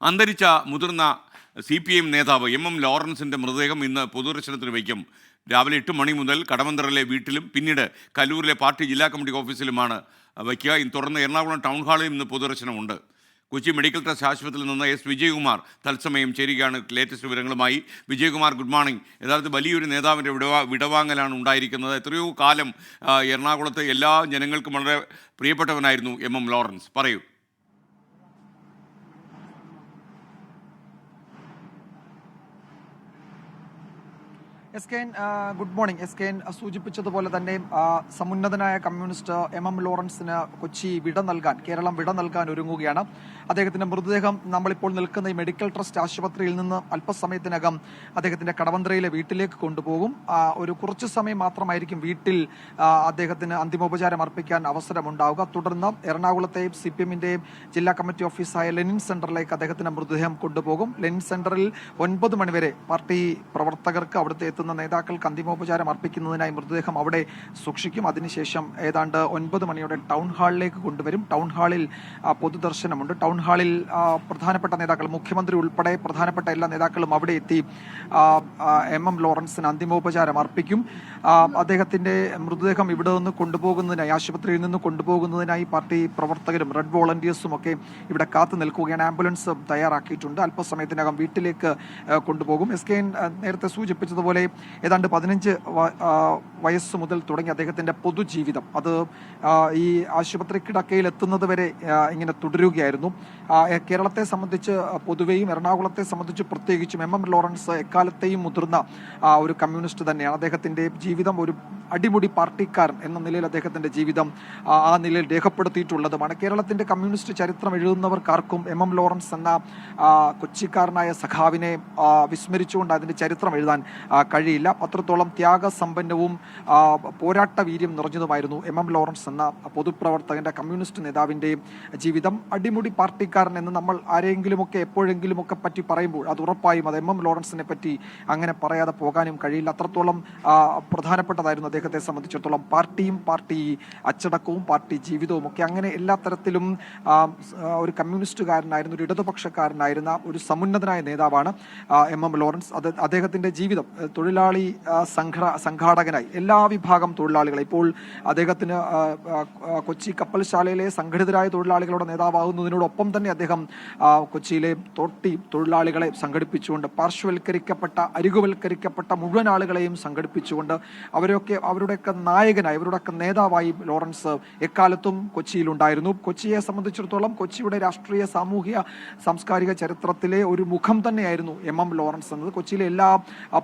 അന്തരിച്ച മുതിർന്ന CPM നേതാവ് MM ലോറൻസിൻ്റെ മൃതദേഹം ഇന്ന് പൊതുദർശനത്തിന് വയ്ക്കും. രാവിലെ 8 മണി മുതൽ കടവന്തറിലെ വീട്ടിലും പിന്നീട് കല്ലൂരിലെ പാർട്ടി ജില്ലാ കമ്മിറ്റി ഓഫീസിലുമാണ് വയ്ക്കുക. തുടർന്ന് എറണാകുളം ടൗൺ ഹാളിൽ ഇന്ന് പൊതുദർശനമുണ്ട്. കൊച്ചി മെഡിക്കൽ ട്രസ്റ്റ് ആശുപത്രിയിൽ നിന്ന് S. വിജയകുമാർ തത്സമയം ചേരുകയാണ് ലേറ്റസ്റ്റ് വിവരങ്ങളുമായി. Vijayakumar, good morning. യഥാർത്ഥത്തിൽ വലിയൊരു നേതാവിൻ്റെ വിടവാങ്ങലാണ് ഉണ്ടായിരിക്കുന്നത്. എത്രയോ കാലം എറണാകുളത്തെ എല്ലാ ജനങ്ങൾക്കും വളരെ പ്രിയപ്പെട്ടവനായിരുന്നു MM ലോറൻസ്. പറയൂ. Good morning. SKN സൂചിപ്പിച്ചതുപോലെ തന്നെ സമുന്നതനായ കമ്മ്യൂണിസ്റ്റ് MM ലോറൻസിന് കൊച്ചി കേരളം വിട നൽകാൻ ഒരുങ്ങുകയാണ്. അദ്ദേഹത്തിന്റെ മൃതദേഹം നമ്മളിപ്പോൾ നിൽക്കുന്ന ഈ മെഡിക്കൽ ട്രസ്റ്റ് ആശുപത്രിയിൽ നിന്ന് അല്പസമയത്തിനകം അദ്ദേഹത്തിന്റെ കടവന്ത്രയിലെ വീട്ടിലേക്ക് കൊണ്ടുപോകും. ഒരു കുറച്ചു സമയം മാത്രമായിരിക്കും വീട്ടിൽ അദ്ദേഹത്തിന് അന്തിമോപചാരം അർപ്പിക്കാൻ അവസരമുണ്ടാവുക. തുടർന്ന് എറണാകുളത്തെ CPM ജില്ലാ കമ്മിറ്റി ഓഫീസായ ലെനിൻ സെന്ററിലേക്ക് അദ്ദേഹത്തിന്റെ മൃതദേഹം കൊണ്ടുപോകും. ലെനിൻ സെന്ററിൽ 9 മണിവരെ പാർട്ടി പ്രവർത്തകർക്ക് അവിടുത്തെ നേതാക്കൾക്ക് അന്തിമോപചാരം അർപ്പിക്കുന്നതിനായി മൃതദേഹം അവിടെ സൂക്ഷിക്കും. അതിനുശേഷം ഏതാണ്ട് 9 മണിയോടെ ടൗൺ ഹാളിലേക്ക് കൊണ്ടുവരും. ടൗൺ ഹാളിൽ പൊതുദർശനമുണ്ട്. ടൗൺ ഹാളിൽ പ്രധാനപ്പെട്ട നേതാക്കൾ, മുഖ്യമന്ത്രി ഉൾപ്പെടെ പ്രധാനപ്പെട്ട എല്ലാ നേതാക്കളും അവിടെ എത്തി MM ലോറൻസിന് അന്തിമോപചാരം അർപ്പിക്കും. അദ്ദേഹത്തിന്റെ മൃതദേഹം ഇവിടെ നിന്ന് കൊണ്ടുപോകുന്നതിനായി, ആശുപത്രിയിൽ നിന്ന് കൊണ്ടുപോകുന്നതിനായി പാർട്ടി പ്രവർത്തകരും റെഡ് വോളണ്ടിയേഴ്സും ഒക്കെ ഇവിടെ കാത്തു നിൽക്കുകയാണ്. ആംബുലൻസ് തയ്യാറാക്കിയിട്ടുണ്ട്. അല്പസമയത്തിനകം വീട്ടിലേക്ക് കൊണ്ടുപോകും. SKN നേരത്തെ സൂചിപ്പിച്ചതുപോലെ ഏതാണ്ട് 15 വയസ്സ് മുതൽ തുടങ്ങി അദ്ദേഹത്തിന്റെ പൊതുജീവിതം അത് ഈ ആശുപത്രി കിടക്കയിൽ എത്തുന്നത് വരെ ഇങ്ങനെ തുടരുകയായിരുന്നു. കേരളത്തെ സംബന്ധിച്ച് പൊതുവെയും എറണാകുളത്തെ സംബന്ധിച്ച് പ്രത്യേകിച്ചും MM ലോറൻസ് എക്കാലത്തെയും മുതിർന്ന ഒരു കമ്മ്യൂണിസ്റ്റ് തന്നെയാണ്. അദ്ദേഹത്തിന്റെ ജീവിതം ഒരു അടിമുടി പാർട്ടിക്കാരൻ എന്ന നിലയിൽ അദ്ദേഹത്തിന്റെ ജീവിതം ആ നിലയിൽ രേഖപ്പെടുത്തിയിട്ടുള്ളതുമാണ്. കേരളത്തിന്റെ കമ്മ്യൂണിസ്റ്റ് ചരിത്രം എഴുതുന്നവർക്കാർക്കും MM ലോറൻസ് എന്ന കൊച്ചിക്കാരനായ സഖാവിനെ വിസ്മരിച്ചുകൊണ്ട് അതിന്റെ ചരിത്രം എഴുതാൻ കഴിയില്ല. അത്രത്തോളം ത്യാഗസമ്പന്നവും പോരാട്ട വീര്യം നിറഞ്ഞതുമായിരുന്നു MM ലോറൻസ് എന്ന പൊതുപ്രവർത്തകന്റെ, കമ്മ്യൂണിസ്റ്റ് നേതാവിന്റെ ജീവിതം. അടിമുടി പാർട്ടിക്കാരൻ എന്ന് നമ്മൾ ആരെങ്കിലുമൊക്കെ എപ്പോഴെങ്കിലുമൊക്കെ പറ്റി പറയുമ്പോൾ അത് ഉറപ്പായും അത് MM ലോറൻസിനെ പറ്റി അങ്ങനെ പറയാതെ പോകാനും കഴിയില്ല. അത്രത്തോളം പ്രധാനപ്പെട്ടതായിരുന്നു അദ്ദേഹത്തെ സംബന്ധിച്ചിടത്തോളം പാർട്ടിയും പാർട്ടി അച്ചടക്കവും പാർട്ടി ജീവിതവും ഒക്കെ. അങ്ങനെ എല്ലാ തരത്തിലും ഒരു കമ്മ്യൂണിസ്റ്റുകാരനായിരുന്ന, ഒരു ഇടതുപക്ഷക്കാരനായിരുന്ന ഒരു സമുന്നതനായ നേതാവാണ് MM ലോറൻസ്. അദ്ദേഹത്തിന്റെ ജീവിതം തൊഴിലാളി സംഘാടകനായി എല്ലാ വിഭാഗം തൊഴിലാളികളെ, ഇപ്പോൾ അദ്ദേഹത്തിന് കൊച്ചി കപ്പൽശാലയിലെ സംഘടിതരായ തൊഴിലാളികളുടെ നേതാവാകുന്നതിനോടൊപ്പം തന്നെ അദ്ദേഹം കൊച്ചിയിലെ തോട്ടി തൊഴിലാളികളെ സംഘടിപ്പിച്ചുകൊണ്ട്, പാർശ്വവൽക്കരിക്കപ്പെട്ട അരികുവൽക്കരിക്കപ്പെട്ട മുഴുവൻ ആളുകളെയും സംഘടിപ്പിച്ചുകൊണ്ട് അവരുടെയൊക്കെ നായകനായി, അവരുടെയൊക്കെ നേതാവായി ലോറൻസ് എക്കാലത്തും കൊച്ചിയിലുണ്ടായിരുന്നു. കൊച്ചിയെ സംബന്ധിച്ചിടത്തോളം കൊച്ചിയുടെ രാഷ്ട്രീയ, സാമൂഹിക, സാംസ്കാരിക ചരിത്രത്തിലെ ഒരു മുഖം തന്നെയായിരുന്നു MM ലോറൻസ് എന്നത്. കൊച്ചിയിലെ എല്ലാ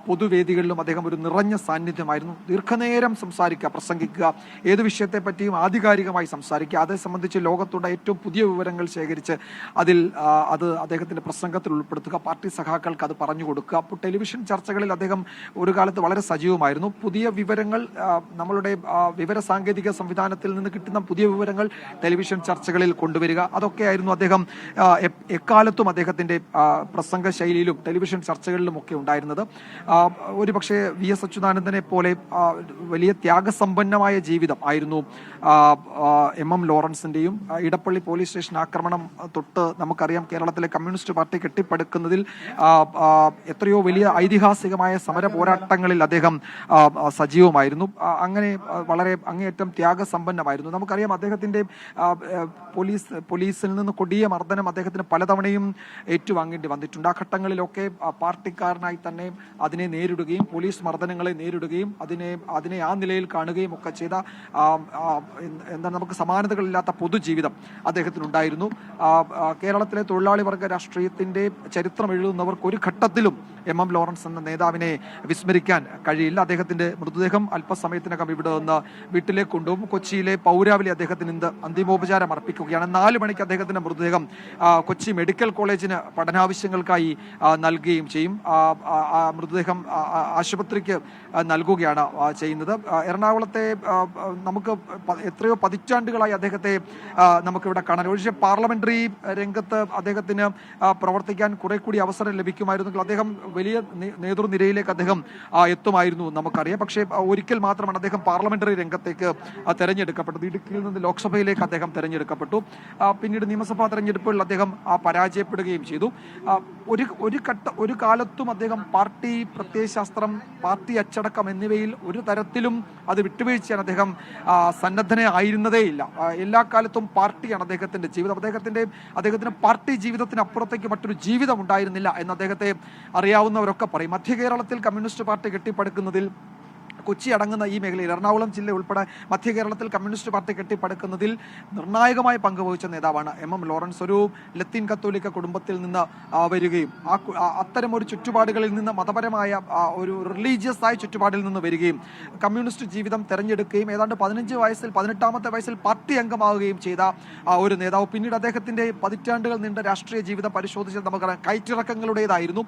പൊതുവേദികളിലും അദ്ദേഹം ഒരു നിറഞ്ഞ സാന്നിധ്യമായിരുന്നു. ദീർഘനേരം പ്രസംഗിക്കുക, ഏത് വിഷയത്തെ പറ്റിയും ആധികാരികമായി സംസാരിക്കുക, അതേ സംബന്ധിച്ച് ലോകത്തുള്ള ഏറ്റവും പുതിയ വിവരങ്ങൾ ശേഖരിച്ച് അത് അദ്ദേഹത്തിന്റെ പ്രസംഗത്തിൽ ഉൾപ്പെടുത്തുക, പാർട്ടി സഖാക്കൾക്ക് അത് പറഞ്ഞു കൊടുക്കുക. അപ്പോൾ ടെലിവിഷൻ ചർച്ചകളിൽ അദ്ദേഹം ഒരു കാലത്ത് വളരെ സജീവമായിരുന്നു. പുതിയ വിവരങ്ങൾ, നമ്മളുടെ വിവര സാങ്കേതിക സംവിധാനത്തിൽ നിന്ന് കിട്ടുന്ന പുതിയ വിവരങ്ങൾ ടെലിവിഷൻ ചർച്ചകളിൽ കൊണ്ടുവരിക, അതൊക്കെയായിരുന്നു അദ്ദേഹം എക്കാലത്തും അദ്ദേഹത്തിന്റെ പ്രസംഗ ശൈലിയിലും ടെലിവിഷൻ ചർച്ചകളിലും ഒക്കെ ഉണ്ടായിരുന്നത്. ഒരുപക്ഷെ VS അച്യുതാനന്ദനെ പോലെ വലിയ ത്യാഗസമ്പന്നമായ ജീവിതം ആയിരുന്നു MM ലോറൻസിന്റെയും. ഇടപ്പള്ളി പോലീസ് സ്റ്റേഷൻ ആക്രമണം തൊട്ട് നമുക്കറിയാം, കേരളത്തിലെ കമ്മ്യൂണിസ്റ്റ് പാർട്ടി കെട്ടിപ്പടുക്കുന്നതിൽ എത്രയോ വലിയ ഐതിഹാസികമായ സമര പോരാട്ടങ്ങളിൽ അദ്ദേഹം സജീവമായിരുന്നു. അങ്ങനെ വളരെ അങ്ങേയറ്റം ത്യാഗസമ്പന്നമായിരുന്നു. നമുക്കറിയാം അദ്ദേഹത്തിന്റെ പോലീസിൽ നിന്ന് കൊടിയ മർദ്ദനം അദ്ദേഹത്തിന് പലതവണയും ഏറ്റുവാങ്ങേണ്ടി വന്നിട്ടുണ്ട്. ആ ഘട്ടങ്ങളിലൊക്കെ പാർട്ടിക്കാരനായി തന്നെ അതിനെ നേരിടുകയും പോലീസ് മർദ്ദനങ്ങളെ നേരിടുകയും അതിനെ ആ നിലയിൽ കാണുകയും ഒക്കെ ചെയ്ത നമുക്ക് സമാനതകളില്ലാത്ത പൊതുജീവിതം അദ്ദേഹത്തിനുണ്ടായിരുന്നു. കേരളത്തിലെ തൊഴിലാളി വർഗ രാഷ്ട്രീയത്തിന്റെ ചരിത്രം എഴുതുന്നവർക്ക് ഒരു ഘട്ടത്തിലും MM ലോറൻസ് എന്ന നേതാവിനെ വിസ്മരിക്കാൻ കഴിയില്ല. അദ്ദേഹത്തിന്റെ മൃതദേഹം അല്പസമയത്തിനകം ഇവിടെ നിന്ന് വീട്ടിലേക്ക് കൊണ്ടുപോകും. കൊച്ചിയിലെ പൗരാവലി അദ്ദേഹത്തിന് ഇന്ന് അന്തിമോപചാരം അർപ്പിക്കുകയാണ്. 4 മണിക്ക് അദ്ദേഹത്തിന്റെ മൃതദേഹം കൊച്ചി മെഡിക്കൽ കോളേജിന് പഠനാവശ്യങ്ങൾക്കായി നൽകുകയും ചെയ്യും. മൃതദേഹം ആശുപത്രിക്ക് നൽകുകയാണ് ചെയ്യുന്നത്. എറണാകുളത്തെ നമുക്ക് എത്രയോ പതിറ്റാണ്ടുകളായി അദ്ദേഹത്തെ നമുക്കിവിടെ കാണാൻ, പാർലമെന്ററി രംഗത്ത് അദ്ദേഹത്തിന് പ്രവർത്തിക്കാൻ കുറെ കൂടി അവസരം ലഭിക്കുമായിരുന്നെങ്കിൽ അദ്ദേഹം വലിയ നേതൃനിരയിലേക്ക് അദ്ദേഹം എത്തുമായിരുന്നു നമുക്കറിയാം. പക്ഷേ ഒരിക്കൽ മാത്രമാണ് അദ്ദേഹം പാർലമെന്ററി രംഗത്തേക്ക് തെരഞ്ഞെടുക്കപ്പെട്ടത്. ഇടുക്കിയിൽ നിന്ന് ലോക്സഭയിലേക്ക് അദ്ദേഹം തെരഞ്ഞെടുക്കപ്പെട്ടു. പിന്നീട് നിയമസഭാ തെരഞ്ഞെടുപ്പുകളിൽ അദ്ദേഹം പരാജയപ്പെടുകയും ചെയ്തു. ഒരു കാലത്തും അദ്ദേഹം പാർട്ടി പ്രത്യയശാസ്ത്രം, പാർട്ടി അച്ചടക്കം എന്നിവയിൽ ഒരു തരത്തിലും അത് വിട്ടുവീഴ്ചയാണ് അദ്ദേഹം സന്നദ്ധനെ ആയിരുന്നതേയില്ല. എല്ലാ കാലത്തും പാർട്ടിയാണ് അദ്ദേഹത്തിന്റെ ജീവിതം. അദ്ദേഹത്തിന് പാർട്ടി ജീവിതത്തിന് അപ്പുറത്തേക്ക് മറ്റൊരു ജീവിതം ഉണ്ടായിരുന്നില്ല എന്ന് അദ്ദേഹത്തെ അറിയാവുന്നവരൊക്കെ പറയും. മധ്യ കേരളത്തിൽ കമ്മ്യൂണിസ്റ്റ് പാർട്ടി കെട്ടിപ്പടുക്കുന്നതിൽ, കൊച്ചി അടങ്ങുന്ന ഈ മേഖലയിൽ എറണാകുളം ജില്ല ഉൾപ്പെടെ മധ്യ കേരളത്തിൽ കമ്മ്യൂണിസ്റ്റ് പാർട്ടി കെട്ടിപ്പടുക്കുന്നതിൽ നിർണായകമായ പങ്ക് വഹിച്ച നേതാവാണ് എം ലോറൻസ്. ഒരു ലത്തീൻ കത്തോലിക്ക കുടുംബത്തിൽ നിന്ന് വരികയും അത്തരം ഒരു ചുറ്റുപാടുകളിൽ നിന്ന്, മതപരമായ ഒരു റിലീജിയസ് ആയ ചുറ്റുപാടിൽ നിന്ന് വരികയും കമ്മ്യൂണിസ്റ്റ് ജീവിതം തെരഞ്ഞെടുക്കുകയും ഏതാണ്ട് 18ാമത്തെ വയസ്സിൽ പാർട്ടി അംഗമാവുകയും ചെയ്ത ഒരു നേതാവ്. പിന്നീട് അദ്ദേഹത്തിന്റെ പതിറ്റാണ്ടുകൾ നീണ്ട രാഷ്ട്രീയ ജീവിതം പരിശോധിച്ചാൽ നമുക്കറിയാം കയറ്റിറക്കങ്ങളുടേതായിരുന്നു.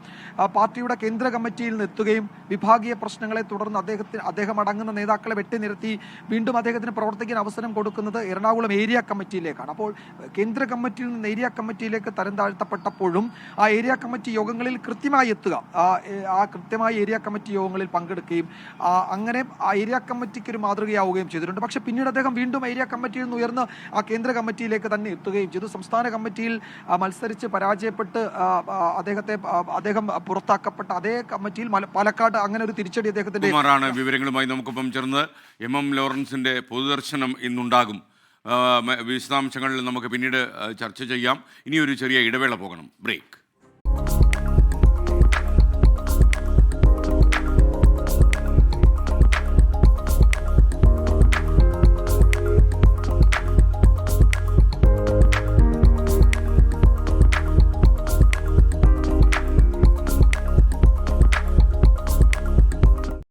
പാർട്ടിയുടെ കേന്ദ്ര കമ്മിറ്റിയിൽ നിന്ന് എത്തുകയും വിഭാഗീയ പ്രശ്നങ്ങളെ തുടർന്ന് അദ്ദേഹം അടങ്ങുന്ന നേതാക്കളെ വെട്ടിനിരത്തി വീണ്ടും അദ്ദേഹത്തിന് പ്രവർത്തിക്കാൻ അവസരം കൊടുക്കുന്നത് എറണാകുളം ഏരിയ കമ്മിറ്റിയിലേക്കാണ്. അപ്പോൾ കേന്ദ്ര കമ്മിറ്റിയിൽ നിന്ന് ഏരിയ കമ്മിറ്റിയിലേക്ക് തരം താഴ്ത്തപ്പെട്ടപ്പോഴും ആ ഏരിയ കമ്മിറ്റി യോഗങ്ങളിൽ കൃത്യമായി എത്തുക, കൃത്യമായി ഏരിയ കമ്മിറ്റി യോഗങ്ങളിൽ പങ്കെടുക്കുകയും അങ്ങനെ ആ ഏരിയ കമ്മിറ്റിക്ക് ഒരു മാതൃകയാവുകയും ചെയ്തിട്ടുണ്ട്. പക്ഷെ പിന്നീട് അദ്ദേഹം വീണ്ടും ഏരിയ കമ്മിറ്റിയിൽ നിന്ന് ഉയർന്ന് ആ കേന്ദ്ര കമ്മിറ്റിയിലേക്ക് തന്നെ എത്തുകയും ചെയ്തു. സംസ്ഥാന കമ്മിറ്റിയിൽ മത്സരിച്ച് പരാജയപ്പെട്ട് അദ്ദേഹം പുറത്താക്കപ്പെട്ട അതേ കമ്മിറ്റിയിൽ പാലക്കാട് അങ്ങനെ ഒരു തിരിച്ചടി അദ്ദേഹത്തിന്റെ. വിവരങ്ങളുമായി നമുക്കൊപ്പം ചേർന്ന് എം ലോറൻസിന്റെ പൊതുദർശനം ഇന്നുണ്ടാകും. വിശദാംശങ്ങളിൽ നമുക്ക് പിന്നീട് ചർച്ച ചെയ്യാം. ഇനിയൊരു ചെറിയ ഇടവേള പോകണം, ബ്രേക്ക്.